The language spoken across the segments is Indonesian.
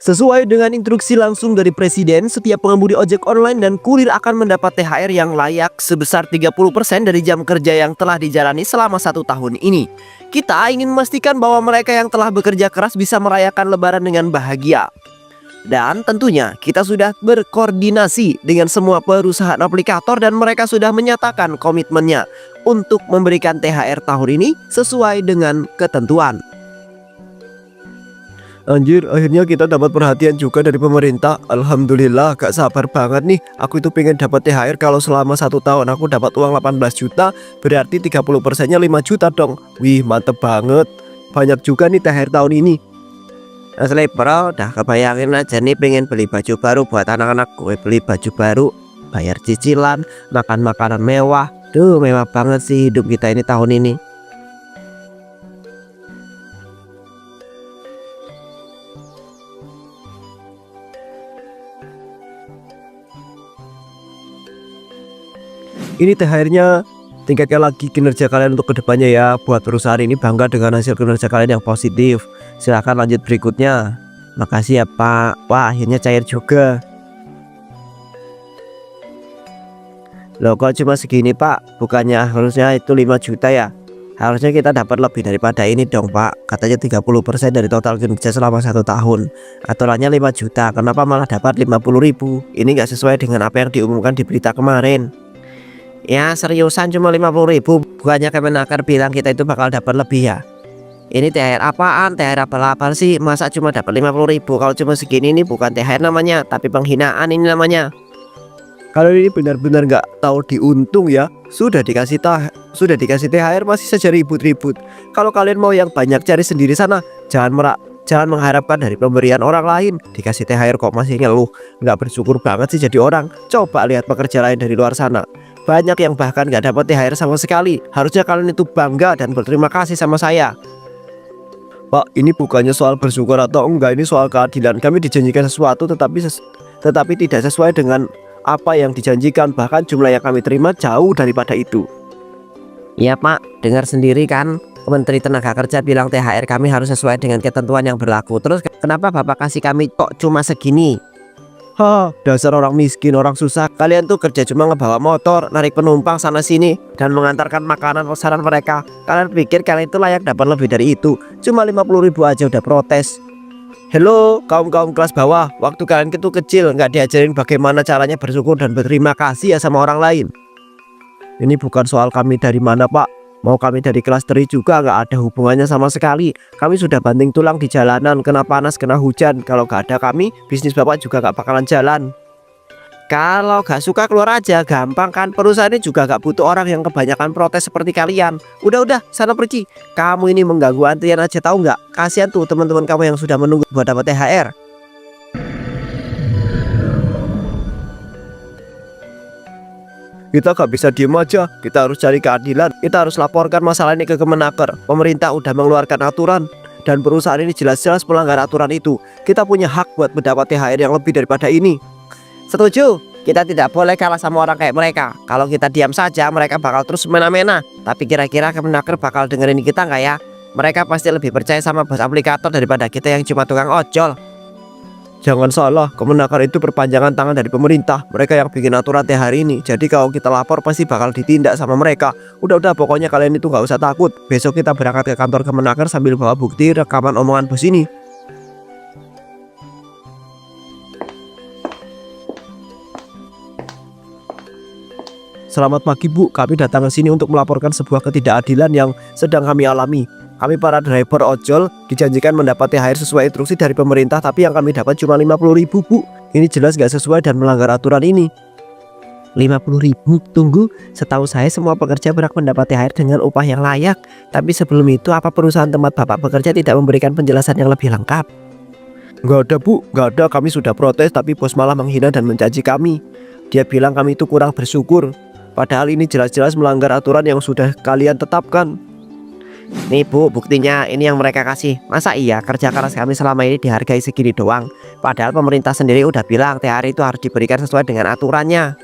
Sesuai dengan instruksi langsung dari Presiden, setiap pengemudi ojek online dan kurir akan mendapat THR yang layak sebesar 30% dari jam kerja yang telah dijalani selama 1 tahun ini. Kita ingin memastikan bahwa mereka yang telah bekerja keras bisa merayakan Lebaran dengan bahagia. Dan tentunya kita sudah berkoordinasi dengan semua perusahaan aplikator dan mereka sudah menyatakan komitmennya untuk memberikan THR tahun ini sesuai dengan ketentuan. Anjir, akhirnya kita dapat perhatian juga dari pemerintah. Alhamdulillah, gak sabar banget nih. Aku itu pengen dapat THR kalau selama 1 tahun aku dapat uang 18 juta, berarti 30%-nya 5 juta dong. Wih, mantep banget. Banyak juga nih THR tahun ini. Asli bro, udah kebayangin aja nih pengen beli baju baru buat anak-anak gue. Beli baju baru, bayar cicilan, makan makanan mewah. Duh, mewah banget sih hidup kita ini tahun ini. Ini THR-nya, tingkatkan lagi kinerja kalian untuk kedepannya ya. Buat perusahaan ini bangga dengan hasil kinerja kalian yang positif. Silahkan lanjut berikutnya. Makasih ya Pak. Wah, akhirnya cair juga. Loh kok cuma segini Pak? Bukannya harusnya itu 5 juta ya? Harusnya kita dapat lebih daripada ini dong Pak. Katanya 30% dari total kinerja selama 1 tahun. Aturannya 5 juta. Kenapa malah dapat 50.000? Ini gak sesuai dengan apa yang diumumkan di berita kemarin. Ya seriusan cuma 50.000. Bukannya Kemenaker bilang kita itu bakal dapat lebih ya? Ini THR apaan? THR apa sih? Masa cuma dapat 50.000? Kalau cuma segini ini bukan THR namanya, tapi penghinaan ini namanya. Kalau ini benar-benar nggak tahu diuntung ya. Sudah dikasih THR masih saja ribut-ribut. Kalau kalian mau yang banyak cari sendiri sana. Jangan mengharapkan dari pemberian orang lain. Dikasih THR kok masih ngeluh. Nggak bersyukur banget sih jadi orang. Coba lihat pekerja lain dari luar sana. Banyak yang bahkan nggak dapat THR sama sekali. Harusnya kalian itu bangga dan berterima kasih sama saya. Pak, ini bukannya soal bersyukur atau enggak, ini soal keadilan. Kami dijanjikan sesuatu tetapi tidak sesuai dengan apa yang dijanjikan. Bahkan jumlah yang kami terima jauh daripada itu. Iya Pak, dengar sendiri kan, Menteri Tenaga Kerja bilang THR kami harus sesuai dengan ketentuan yang berlaku. Terus kenapa Bapak kasih kami kok cuma segini? Dasar orang miskin, orang susah. Kalian tuh kerja cuma ngebawa motor, narik penumpang sana sini, dan mengantarkan makanan pesanan mereka. Kalian pikir kalian itu layak dapat lebih dari itu? Cuma 50.000 aja udah protes. Hello, kaum kelas bawah. Waktu kalian itu kecil, nggak diajarin bagaimana caranya bersyukur dan berterima kasih ya sama orang lain. Ini bukan soal kami dari mana Pak. Mau kami dari kelas teri juga nggak ada hubungannya sama sekali. Kami sudah banting tulang di jalanan, kena panas, kena hujan. Kalau nggak ada kami, bisnis Bapak juga nggak bakalan jalan. Kalau nggak suka keluar aja, gampang kan. Perusahaan ini juga nggak butuh orang yang kebanyakan protes seperti kalian. Udah, sana pergi. Kamu ini mengganggu antrian aja tahu nggak? Kasihan tuh teman-teman kamu yang sudah menunggu buat dapat THR. Kita gak bisa diem aja, kita harus cari keadilan. Kita harus laporkan masalah ini ke Kemenaker. Pemerintah udah mengeluarkan aturan dan perusahaan ini jelas-jelas melanggar aturan itu. Kita punya hak buat mendapat THR yang lebih daripada ini. Setuju, kita tidak boleh kalah sama orang kayak mereka. Kalau kita diam saja mereka bakal terus mena-mena. Tapi kira-kira Kemenaker bakal dengerin kita nggak ya? Mereka pasti lebih percaya sama bos aplikator daripada kita yang cuma tukang ojol. Jangan salah, Kemenaker itu perpanjangan tangan dari pemerintah. Mereka yang bikin aturan THR ini. Jadi kalau kita lapor pasti bakal ditindak sama mereka. Udah, pokoknya kalian itu gak usah takut. Besok kita berangkat ke kantor Kemenaker sambil bawa bukti rekaman omongan bos ini. Selamat pagi Bu, kami datang ke sini untuk melaporkan sebuah ketidakadilan yang sedang kami alami. Kami para driver ojol dijanjikan mendapat THR sesuai instruksi dari pemerintah, tapi yang kami dapat cuma 50.000 Bu. Ini jelas gak sesuai dan melanggar aturan ini. 50.000? Tunggu, setahu saya semua pekerja berhak mendapat THR dengan upah yang layak. Tapi sebelum itu apa perusahaan tempat Bapak bekerja tidak memberikan penjelasan yang lebih lengkap? Gak ada Bu, gak ada. Kami sudah protes tapi bos malah menghina dan mencaci kami. Dia bilang kami itu kurang bersyukur. Padahal ini jelas-jelas melanggar aturan yang sudah kalian tetapkan. Nih Bu, buktinya ini yang mereka kasih. Masa iya kerja keras kami selama ini dihargai segini doang? Padahal pemerintah sendiri udah bilang THR itu harus diberikan sesuai dengan aturannya.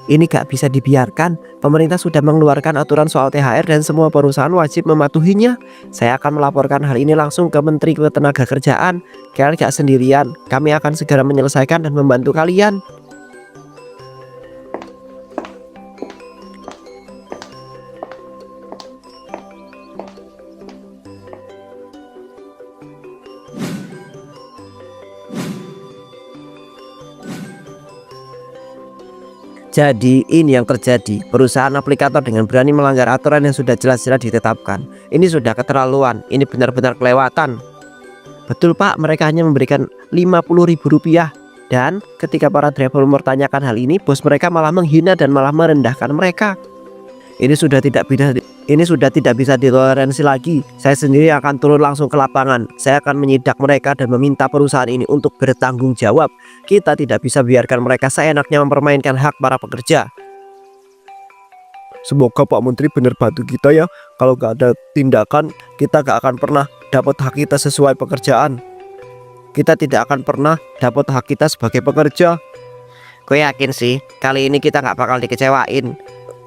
Ini gak bisa dibiarkan. Pemerintah sudah mengeluarkan aturan soal THR dan semua perusahaan wajib mematuhinya. Saya akan melaporkan hal ini langsung ke Menteri Ketenagakerjaan. Kalian gak sendirian, kami akan segera menyelesaikan dan membantu kalian. Jadi ini yang terjadi, perusahaan aplikator dengan berani melanggar aturan yang sudah jelas-jelas ditetapkan. Ini sudah keterlaluan, ini benar-benar kelewatan. Betul Pak, mereka hanya memberikan Rp50.000. Dan ketika para driver mempertanyakan hal ini, bos mereka malah menghina dan malah merendahkan mereka. Ini sudah tidak bisa ditoleransi lagi. Saya sendiri akan turun langsung ke lapangan. Saya akan menyidak mereka dan meminta perusahaan ini untuk bertanggung jawab. Kita tidak bisa biarkan mereka seenaknya mempermainkan hak para pekerja. Semoga Pak Menteri benar bantu kita ya. Kalau gak ada tindakan, kita gak akan pernah dapat hak kita sesuai pekerjaan. Kita tidak akan pernah dapat hak kita sebagai pekerja. Gue yakin sih, kali ini kita gak bakal dikecewain.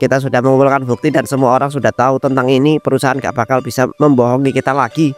Kita sudah mengumpulkan bukti dan semua orang sudah tahu tentang ini. Perusahaan gak bakal bisa membohongi kita lagi.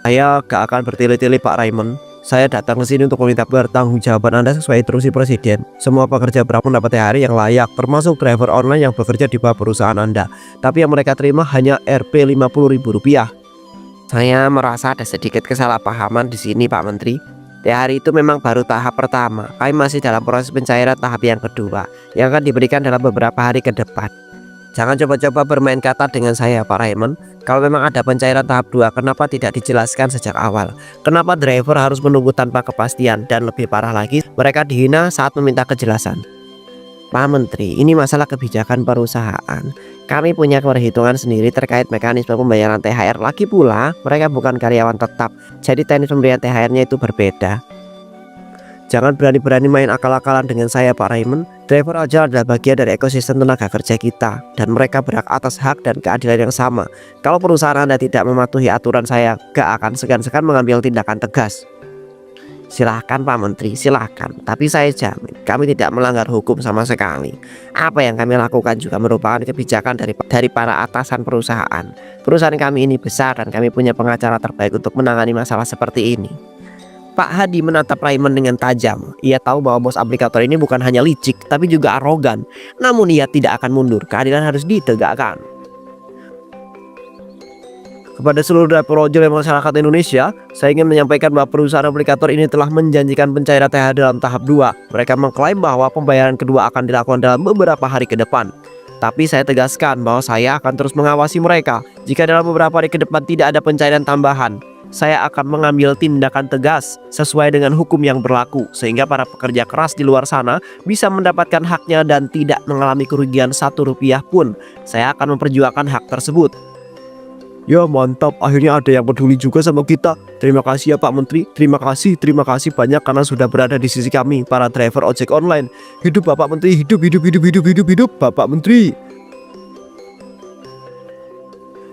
Saya gak akan bertele-tele Pak Raymond. Saya datang ke sini untuk meminta pertanggungjawaban Anda sesuai instruksi Presiden. Semua pekerja berhak mendapat THR yang layak, termasuk driver online yang bekerja di bawah perusahaan Anda. Tapi yang mereka terima hanya Rp 50.000. Saya merasa ada sedikit kesalahpahaman di sini Pak Menteri. THR itu memang baru tahap pertama. Kami masih dalam proses pencairan tahap yang kedua, yang akan diberikan dalam beberapa hari ke depan. Jangan coba-coba bermain kata dengan saya Pak Raymond. Kalau memang ada pencairan tahap 2, kenapa tidak dijelaskan sejak awal? Kenapa driver harus menunggu tanpa kepastian? Dan lebih parah lagi, mereka dihina saat meminta kejelasan. Pak Menteri, ini masalah kebijakan perusahaan. Kami punya perhitungan sendiri terkait mekanisme pembayaran THR. Lagi pula, mereka bukan karyawan tetap, jadi teknis pemberian THR-nya itu berbeda. Jangan berani-berani main akal-akalan dengan saya Pak Raymond. Driver aja adalah bagian dari ekosistem tenaga kerja kita, dan mereka berhak atas hak dan keadilan yang sama. Kalau perusahaan Anda tidak mematuhi aturan, saya gak akan segan-segan mengambil tindakan tegas. Silahkan Pak Menteri, silahkan. Tapi saya jamin kami tidak melanggar hukum sama sekali. Apa yang kami lakukan juga merupakan kebijakan dari para atasan perusahaan. Perusahaan kami ini besar dan kami punya pengacara terbaik untuk menangani masalah seperti ini. Pak Hadi menatap Raymond dengan tajam. Ia tahu bahwa bos aplikator ini bukan hanya licik, tapi juga arogan. Namun ia tidak akan mundur, keadilan harus ditegakkan. Kepada seluruh driver ojol dan masyarakat Indonesia, saya ingin menyampaikan bahwa perusahaan aplikator ini telah menjanjikan pencairan THR dalam tahap 2. Mereka mengklaim bahwa pembayaran kedua akan dilakukan dalam beberapa hari ke depan. Tapi saya tegaskan bahwa saya akan terus mengawasi mereka. Jika dalam beberapa hari ke depan tidak ada pencairan tambahan, saya akan mengambil tindakan tegas sesuai dengan hukum yang berlaku, sehingga para pekerja keras di luar sana bisa mendapatkan haknya dan tidak mengalami kerugian Rp1 pun. Saya akan memperjuangkan hak tersebut. Ya mantap, akhirnya ada yang peduli juga sama kita. Terima kasih ya Pak Menteri. Terima kasih banyak karena sudah berada di sisi kami, para driver ojek online. Hidup Bapak Menteri, hidup Bapak Menteri.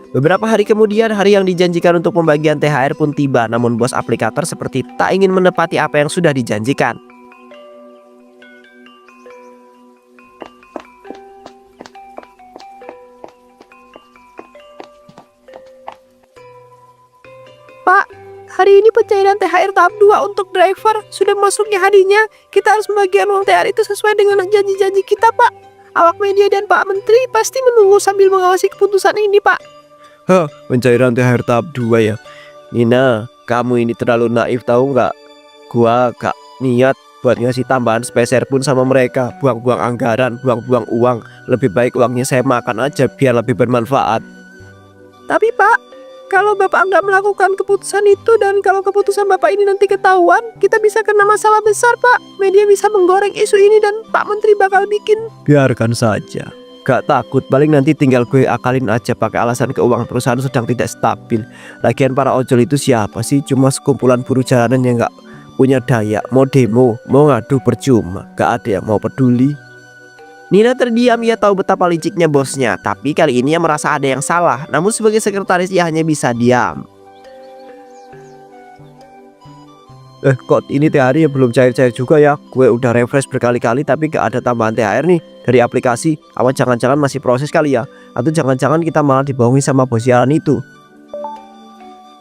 Beberapa hari kemudian, hari yang dijanjikan untuk pembagian THR pun tiba. Namun bos aplikator seperti tak ingin menepati apa yang sudah dijanjikan. Pak, hari ini pencairan THR tahap 2 untuk driver. Sudah masuknya harinya. Kita harus membagikan uang THR itu sesuai dengan janji-janji kita Pak. Awak media dan Pak Menteri pasti menunggu sambil mengawasi keputusan ini Pak. Pencairan THR tahap 2 ya. Nina, kamu ini terlalu naif tahu nggak? Gua gak niat buat ngasih tambahan spesial pun sama mereka. Buang-buang anggaran, buang-buang uang. Lebih baik uangnya saya makan aja biar lebih bermanfaat. Tapi Pak, kalau Bapak nggak melakukan keputusan itu dan kalau keputusan Bapak ini nanti ketahuan, kita bisa kena masalah besar Pak. Media bisa menggoreng isu ini dan Pak Menteri bakal bikin. Biarkan saja. Gak takut, paling nanti tinggal gue akalin aja pakai alasan keuangan perusahaan sedang tidak stabil. Lagian para ojol itu siapa sih? Cuma sekumpulan buruh jalanan yang gak punya daya. Mau demo, mau ngadu percuma, gak ada yang mau peduli. Nina terdiam, ia tahu betapa liciknya bosnya. Tapi kali ini ia merasa ada yang salah. Namun sebagai sekretaris ia hanya bisa diam. Kok ini THR-nya belum cair-cair juga ya? Gue udah refresh berkali-kali tapi gak ada tambahan THR nih dari aplikasi. Awan jangan-jangan masih proses kali ya? Atau jangan-jangan kita malah dibohongi sama bos sialan itu?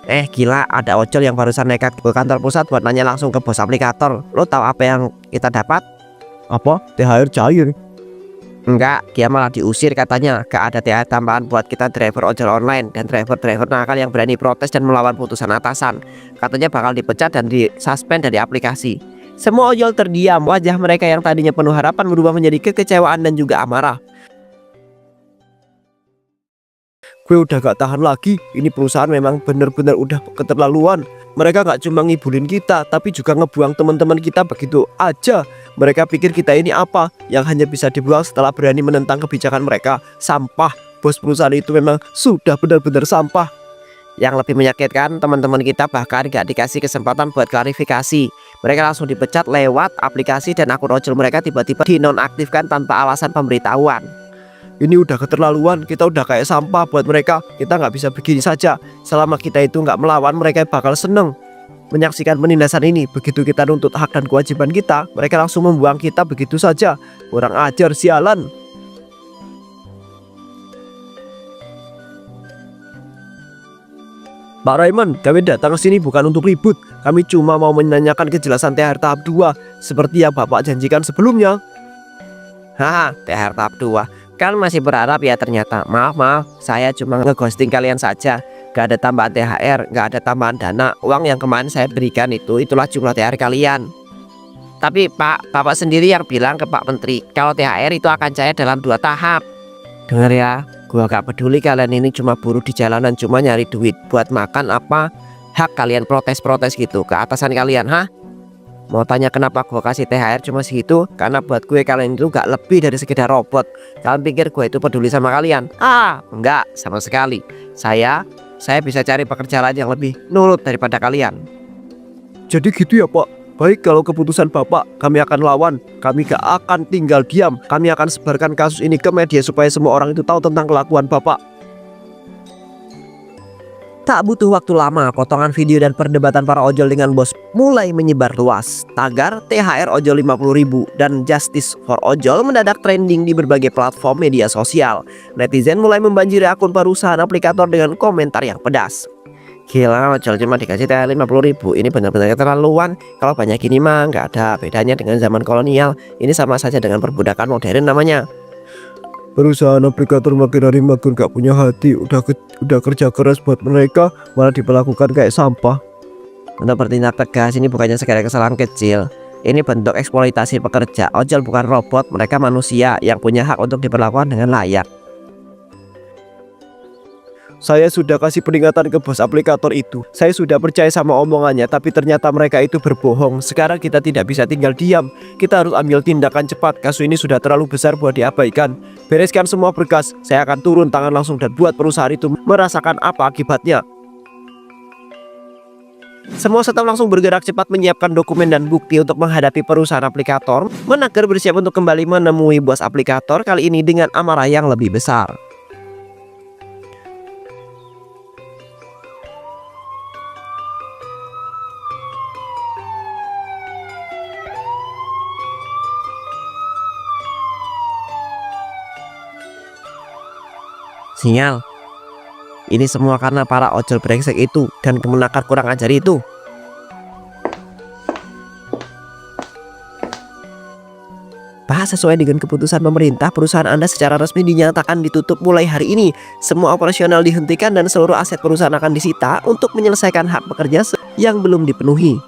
Gila, ada ojol yang barusan nekat ke kantor pusat buat nanya langsung ke bos aplikator. Lo tahu apa yang kita dapat? Apa? THR cair? Enggak, dia malah diusir katanya. Gak ada THR tambahan buat kita driver ojol online dan driver-driver nakal yang berani protes dan melawan putusan atasan. Katanya bakal dipecat dan disuspend dari aplikasi. Semua ojol terdiam, wajah mereka yang tadinya penuh harapan berubah menjadi kekecewaan dan juga amarah. Gue udah gak tahan lagi. Ini perusahaan memang bener-bener udah keterlaluan. Mereka gak cuma ngibulin kita, tapi juga ngebuang teman-teman kita begitu aja. Mereka pikir kita ini apa yang hanya bisa dibuang setelah berani menentang kebijakan mereka. Sampah. Bos perusahaan itu memang sudah benar-benar sampah. Yang lebih menyakitkan, teman-teman kita bahkan gak dikasih kesempatan buat klarifikasi. Mereka langsung dipecat lewat aplikasi dan akun ojol mereka tiba-tiba dinonaktifkan tanpa alasan pemberitahuan. Ini udah keterlaluan. Kita udah kayak sampah buat mereka. Kita nggak bisa begini saja. Selama kita itu nggak melawan, mereka bakal seneng menyaksikan penindasan ini. Begitu kita nuntut hak dan kewajiban kita, mereka langsung membuang kita begitu saja. Kurang ajar, sialan. Pak Raymond, kami datang ke sini bukan untuk ribut. Kami cuma mau menanyakan kejelasan THR tahap 2 seperti yang Bapak janjikan sebelumnya. Haha, THR tahap 2. Kan masih berharap ya ternyata. Maaf, saya cuma ngeghosting kalian saja. Gak ada tambahan THR, gak ada tambahan dana. Uang yang kemarin saya berikan itulah jumlah THR kalian. Tapi Pak, Bapak sendiri yang bilang ke Pak Menteri kalau THR itu akan cair dalam 2 tahap. Dengar ya, gua gak peduli kalian ini cuma buruh di jalanan, cuma nyari duit buat makan apa. Hak kalian protes-protes gitu ke atasan kalian, hah? Mau tanya kenapa gue kasih THR cuma segitu? Karena buat gue kalian itu gak lebih dari sekedar robot. Kalian pikir gue itu peduli sama kalian? Enggak, sama sekali. Saya bisa cari pekerjaan yang lebih nurut daripada kalian. Jadi gitu ya Pak. Baik, kalau keputusan Bapak, kami akan lawan. Kami gak akan tinggal diam. Kami akan sebarkan kasus ini ke media supaya semua orang itu tahu tentang kelakuan Bapak. Tak butuh waktu lama, potongan video dan perdebatan para ojol dengan bos mulai menyebar luas. Tagar THR ojol 50.000 dan Justice for Ojol mendadak trending di berbagai platform media sosial. Netizen mulai membanjiri akun perusahaan aplikator dengan komentar yang pedas. Gila, ojol cuma dikasih THR 50.000. Ini benar-benar keterlaluan. Kalau banyak gini mah nggak ada bedanya dengan zaman kolonial. Ini sama saja dengan perbudakan modern namanya. Perusahaan aplikator makin hari makin gak punya hati. Udah kerja keras buat mereka, malah diperlakukan kayak sampah. Untuk bertindak tegas, ini bukannya sekedar kesalahan kecil. Ini bentuk eksploitasi pekerja. Ojol bukan robot, mereka manusia yang punya hak untuk diperlakukan dengan layak. Saya sudah kasih peringatan ke bos aplikator itu. Saya sudah percaya sama omongannya, tapi ternyata mereka itu berbohong. Sekarang kita tidak bisa tinggal diam. Kita harus ambil tindakan cepat. Kasus ini sudah terlalu besar buat diabaikan. Bereskan semua berkas. Saya akan turun tangan langsung dan buat perusahaan itu merasakan apa akibatnya. Semua staf langsung bergerak cepat menyiapkan dokumen dan bukti untuk menghadapi perusahaan aplikator. Menaker bersiap untuk kembali menemui bos aplikator, kali ini dengan amarah yang lebih besar. Sinyal. Ini semua karena para ojol brengsek itu dan kemenakar kurang ajar itu. Pak, sesuai dengan keputusan pemerintah, perusahaan Anda secara resmi dinyatakan ditutup mulai hari ini. Semua operasional dihentikan dan seluruh aset perusahaan akan disita untuk menyelesaikan hak pekerja yang belum dipenuhi.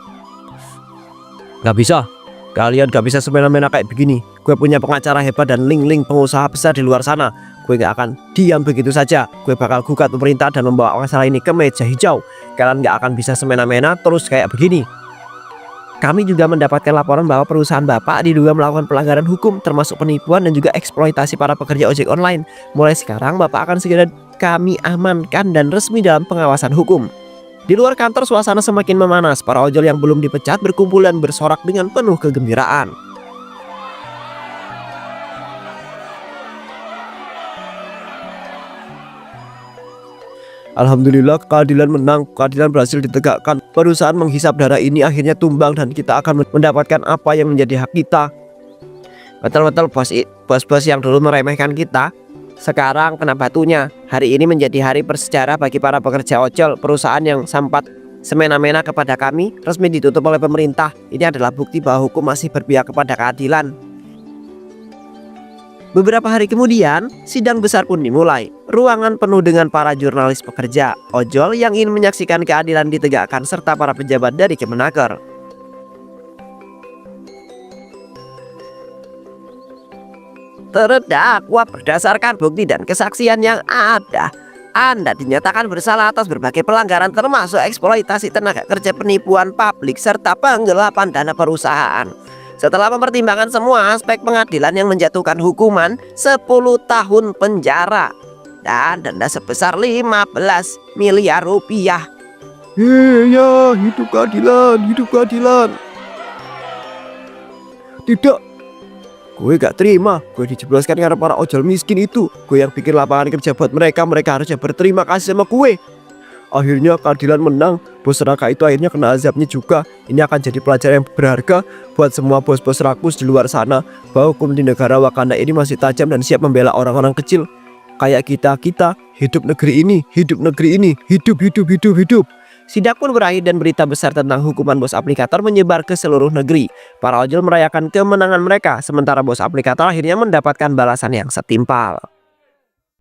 Gak bisa. Kalian gak bisa semena-mena kayak begini. Gue punya pengacara hebat dan link-link pengusaha besar di luar sana. Gue gak akan diam begitu saja. Gue bakal gugat pemerintah dan membawa masalah ini ke meja hijau. Kalian gak akan bisa semena-mena terus kayak begini. Kami juga mendapatkan laporan bahwa perusahaan Bapak diduga melakukan pelanggaran hukum, termasuk penipuan dan juga eksploitasi para pekerja ojek online. Mulai sekarang Bapak akan segera kami amankan dan resmi dalam pengawasan hukum. Di luar kantor suasana semakin memanas. Para ojol yang belum dipecat berkumpul dan bersorak dengan penuh kegembiraan. Alhamdulillah keadilan menang, keadilan berhasil ditegakkan. Perusahaan menghisap darah ini akhirnya tumbang dan kita akan mendapatkan apa yang menjadi hak kita. Betul-betul bos yang dulu meremehkan kita sekarang kena batunya. Hari ini menjadi hari bersejarah bagi para pekerja ojol. Perusahaan yang sempat semena-mena kepada kami resmi ditutup oleh pemerintah. Ini adalah bukti bahwa hukum masih berpihak kepada keadilan. Beberapa hari kemudian, sidang besar pun dimulai. Ruangan penuh dengan para jurnalis pekerja ojol yang ingin menyaksikan keadilan ditegakkan serta para pejabat dari Kemenaker. Terdakwa berdasarkan bukti dan kesaksian yang ada, Anda dinyatakan bersalah atas berbagai pelanggaran termasuk eksploitasi tenaga kerja, penipuan publik, serta penggelapan dana perusahaan. Setelah mempertimbangkan semua aspek, pengadilan yang menjatuhkan hukuman 10 tahun penjara dan denda sebesar 15 miliar rupiah. Ya, hidup keadilan, hidup keadilan. Tidak, gue gak terima. Gue dijebloskan karena para ojol miskin itu. Gue yang bikin lapangan kerja buat mereka. Mereka harusnya berterima kasih sama gue. Akhirnya keadilan menang. Bos Raka itu akhirnya kena azabnya juga. Ini akan jadi pelajaran yang berharga buat semua bos-bos rakus di luar sana, bahwa hukum di negara Wakanda ini masih tajam dan siap membela orang-orang kecil kayak kita. Hidup negeri ini, hidup negeri ini, hidup. Sidak pun berakhir dan berita besar tentang hukuman bos aplikator menyebar ke seluruh negeri. Para ojol merayakan kemenangan mereka, sementara bos aplikator akhirnya mendapatkan balasan yang setimpal.